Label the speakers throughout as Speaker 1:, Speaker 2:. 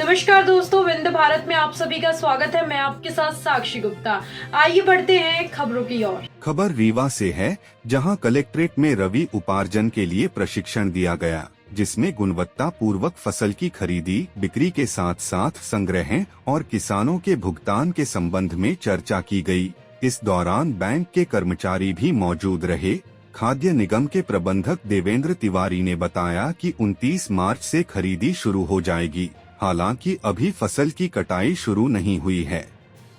Speaker 1: नमस्कार दोस्तों, विंध्य भारत में आप सभी का स्वागत है। मैं आपके साथ साक्षी गुप्ता। आइए बढ़ते हैं खबरों की ओर।
Speaker 2: खबर रीवा से है, जहां कलेक्ट्रेट में रबी उपार्जन के लिए प्रशिक्षण दिया गया, जिसमें गुणवत्ता पूर्वक फसल की खरीदी बिक्री के साथ साथ संग्रह और किसानों के भुगतान के संबंध में चर्चा की गई। इस दौरान बैंक के कर्मचारी भी मौजूद रहे। खाद्य निगम के प्रबंधक देवेंद्र तिवारी ने बताया कि 29 मार्च से खरीदी शुरू हो जाएगी। हालांकि अभी फसल की कटाई शुरू नहीं हुई है,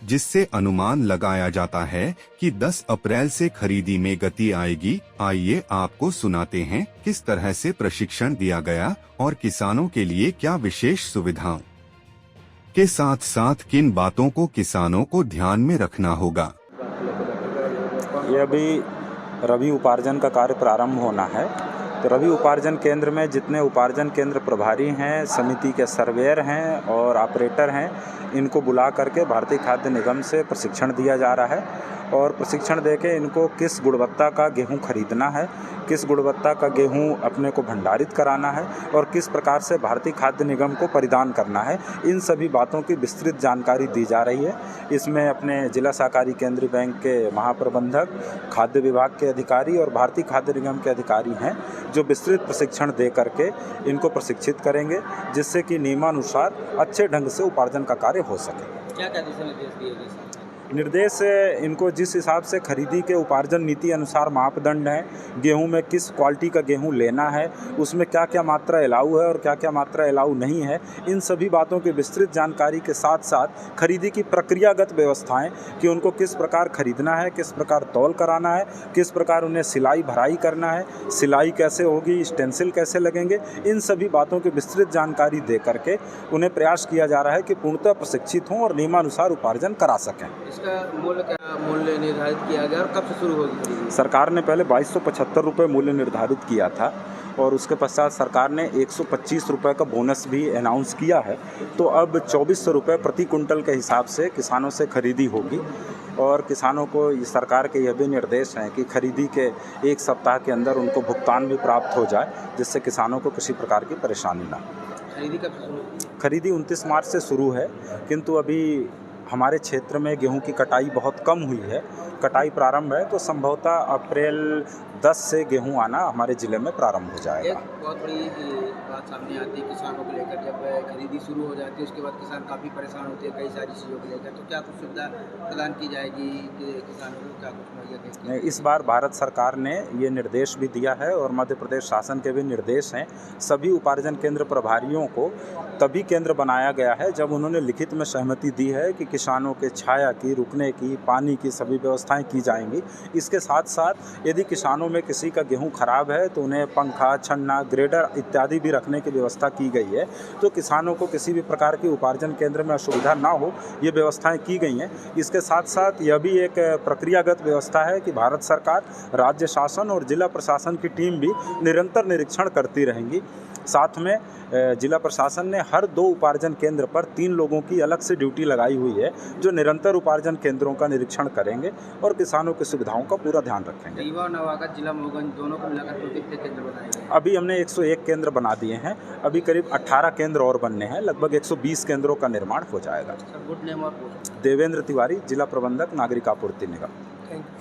Speaker 2: जिससे अनुमान लगाया जाता है कि 10 अप्रैल से खरीदी में गति आएगी। आइए आपको सुनाते हैं किस तरह से प्रशिक्षण दिया गया और किसानों के लिए क्या विशेष सुविधाओं के साथ साथ किन बातों को किसानों को ध्यान में रखना होगा।
Speaker 3: ये अभी रबी उपार्जन का कार्य प्रारंभ होना है। तो रबी उपार्जन केंद्र में जितने उपार्जन केंद्र प्रभारी हैं, समिति के सर्वेयर हैं और ऑपरेटर हैं, इनको बुला करके भारतीय खाद्य निगम से प्रशिक्षण दिया जा रहा है। और प्रशिक्षण देके इनको किस गुणवत्ता का गेहूं खरीदना है, किस गुणवत्ता का गेहूं अपने को भंडारित कराना है और किस प्रकार से भारतीय खाद्य निगम को परिधान करना है, इन सभी बातों की विस्तृत जानकारी दी जा रही है। इसमें अपने जिला सहकारी केंद्रीय बैंक के महाप्रबंधक, खाद्य विभाग के अधिकारी और भारतीय खाद्य निगम के अधिकारी हैं, जो विस्तृत प्रशिक्षण दे करके इनको प्रशिक्षित करेंगे, जिससे कि नियमानुसार अच्छे ढंग से उपार्जन का कार्य हो सके।
Speaker 4: क्या क्या दिशा निर्देश दिए गए?
Speaker 3: निर्देश इनको जिस हिसाब से खरीदी के उपार्जन नीति अनुसार मापदंड हैं, गेहूं में किस क्वालिटी का गेहूं लेना है, उसमें क्या क्या मात्रा अलाउ है और क्या क्या मात्रा अलाउ नहीं है, इन सभी बातों की विस्तृत जानकारी के साथ साथ खरीदी की प्रक्रियागत व्यवस्थाएं कि उनको किस प्रकार खरीदना है, किस प्रकार तौल कराना है, किस प्रकार उन्हें सिलाई भराई करना है, सिलाई कैसे होगी, स्टेंसिल कैसे लगेंगे, इन सभी बातों की विस्तृत जानकारी दे करके उन्हें प्रयास किया जा रहा है कि पूर्णतः प्रशिक्षित हों और नियमानुसार उपार्जन करा सकें।
Speaker 4: इसका मूल्य निर्धारित किया गया और कब से शुरू होगी खरीदी?
Speaker 3: सरकार ने पहले 2275 रुपये मूल्य निर्धारित किया था और उसके पश्चात सरकार ने 125 रुपये का बोनस भी अनाउंस किया है। तो अब 2400 रुपये प्रति कुंटल के हिसाब से किसानों से खरीदी होगी और किसानों को सरकार के यह भी निर्देश हैं कि खरीदी के 1 सप्ताह के अंदर उनको भुगतान भी प्राप्त हो जाए, जिससे किसानों को किसी प्रकार की परेशानी ना हो।
Speaker 4: खरीदी कब से शुरू?
Speaker 3: खरीदी 29 मार्च से शुरू है, किंतु अभी हमारे क्षेत्र में गेहूं की कटाई बहुत कम हुई है। कटाई प्रारंभ है तो संभवतः अप्रैल 10 से गेहूं आना हमारे ज़िले में प्रारंभ हो जाएगा।
Speaker 4: एक बहुत बड़ी बात सामने आती है किसानों को लेकर, जब खरीदी शुरू हो जाती है उसके बाद किसान काफ़ी परेशान होते हैं कई सारी चीज़ों को लेकर। तो क्या कुछ सुविधा प्रदान की जाएगी कि किसानों को क्या कुछ मुहैया की जाएगी?
Speaker 3: इस बार भारत सरकार ने ये निर्देश भी दिया है और मध्य प्रदेश शासन के भी निर्देश हैं। सभी उपार्जन केंद्र प्रभारियों को तभी केंद्र बनाया गया है जब उन्होंने लिखित में सहमति दी है कि किसानों के छाया की, रुकने की, पानी की सभी व्यवस्थाएं की जाएंगी। इसके साथ साथ यदि किसानों में किसी का गेहूं खराब है तो उन्हें पंखा, छन्ना, ग्रेडर इत्यादि भी रखने की व्यवस्था की गई है। तो किसानों को किसी भी प्रकार की उपार्जन केंद्र में असुविधा ना हो, ये व्यवस्थाएं की गई हैं। इसके साथ साथ यह भी एक प्रक्रियागत व्यवस्था है कि भारत सरकार, राज्य शासन और जिला प्रशासन की टीम भी निरंतर निरीक्षण करती रहेंगी। साथ में जिला प्रशासन ने हर 2 उपार्जन केंद्र पर 3 लोगों की अलग से ड्यूटी लगाई हुई है, जो निरंतर उपार्जन केंद्रों का निरीक्षण करेंगे और किसानों की सुविधाओं का पूरा ध्यान रखेंगे।
Speaker 4: रीवा और नवागत जिला मऊगंज दोनों को मिलाकर कुल कितने केंद्र बनाए गए?
Speaker 3: अभी हमने 101 केंद्र बना दिए हैं। अभी करीब 18 केंद्र और बनने हैं। लगभग 120 केंद्रों का निर्माण हो जाएगा।
Speaker 4: सर, गुड नेम और पोस्ट?
Speaker 3: देवेंद्र तिवारी, जिला प्रबंधक, नागरिक आपूर्ति निगम।
Speaker 4: Thank you.